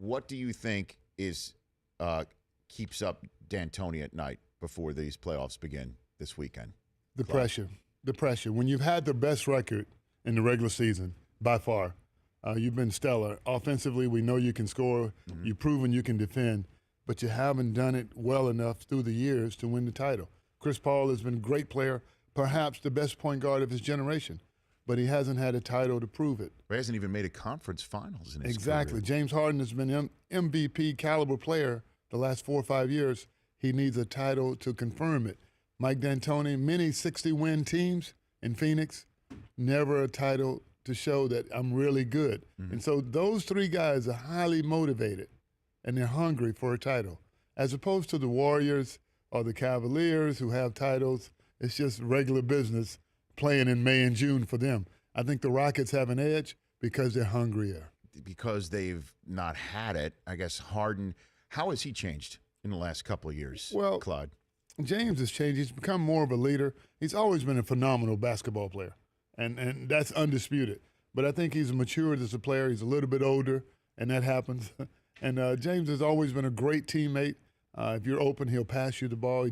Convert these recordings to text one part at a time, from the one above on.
What do you think is keeps up D'Antoni at night before these playoffs begin this weekend? The pressure. The pressure. When you've had the best record in the regular season, by far, you've been stellar. Offensively, we know you can score. Mm-hmm. You've proven you can defend, but you haven't done it well enough through the years to win the title. Chris Paul has been a great player, perhaps the best point guard of his generation, but he hasn't had a title to prove it. He hasn't even made a conference finals in his Exactly. career. James Harden has been an MVP caliber player the last 4 or 5 years. He needs a title to confirm it. Mike D'Antoni, many 60-win teams in Phoenix, never a title to show that I'm really good. Mm-hmm. And so those three guys are highly motivated, and they're hungry for a title, as opposed to the Warriors or the Cavaliers who have titles. It's just regular business playing in May and June for them. I think the Rockets have an edge because they're hungrier. Because they've not had it, I guess Harden, how has he changed in the last couple of years, well, Clyde? James has changed. He's become more of a leader. He's always been a phenomenal basketball player, and that's undisputed. But I think he's matured as a player. He's a little bit older, and that happens. And James has always been a great teammate. If you're open, he'll pass you the ball. He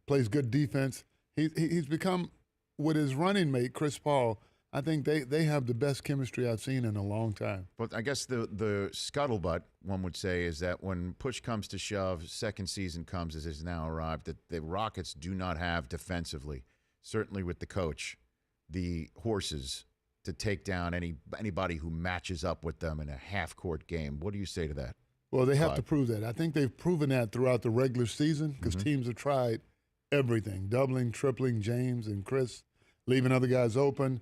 plays good defense. He's become, with his running mate, Chris Paul, I think they have the best chemistry I've seen in a long time. But I guess the scuttlebutt, one would say, is that when push comes to shove, second season comes as has now arrived, that the Rockets do not have defensively, certainly with the coach, the horses to take down anybody who matches up with them in a half-court game. What do you say to that? Well, they have to prove that. I think they've proven that throughout the regular season because teams have tried everything, doubling, tripling James and Chris, leaving other guys open,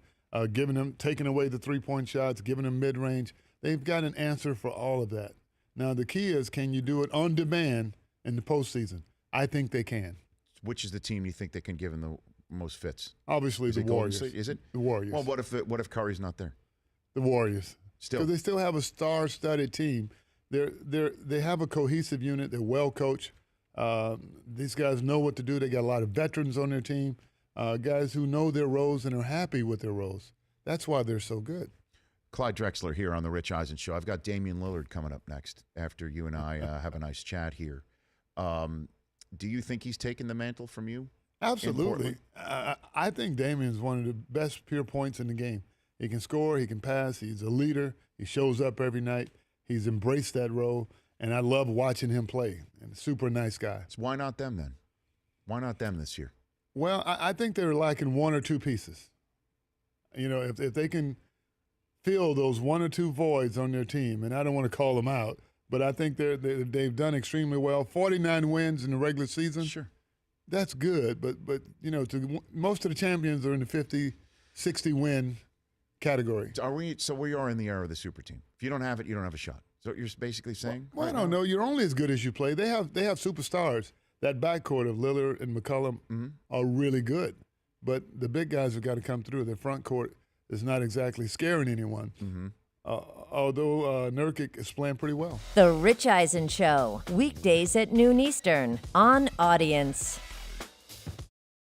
taking away the three-point shots, giving them mid-range. They've got an answer for all of that. Now, the key is, can you do it on demand in the postseason? I think they can. Which is the team you think they can give them the most fits? Obviously, the Warriors. Is it? The Warriors. Well, what if Curry's not there? The Warriors. Still. Because they still have a star-studded team. They have a cohesive unit. They're well-coached. These guys know what to do. They got a lot of veterans on their team. Guys who know their roles and are happy with their roles. That's why they're so good. Clyde Drexler here on the Rich Eisen Show. I've got Damian Lillard coming up next after you and I have a nice chat here. Do you think he's taken the mantle from you? Absolutely. I think Damian's one of the best pure points in the game. He can score. He can pass. He's a leader. He shows up every night. He's embraced that role, and I love watching him play. And a super nice guy. So why not them then? Why not them this year? Well, I think they're lacking one or two pieces. You know, if they can fill those one or two voids on their team, and I don't want to call them out, but I think they've done extremely well. 49 wins in the regular season. Sure. That's good, but you know, most of the champions are in the 50, 60 win category. So we are in the era of the super team. If you don't have it, you don't have a shot. So you're basically saying? Well, I don't know. You're only as good as you play. They have superstars. That backcourt of Lillard and McCollum are really good, but the big guys have got to come through. Their front court is not exactly scaring anyone. Although Nurkic is playing pretty well. The Rich Eisen Show, weekdays at noon Eastern on Audience.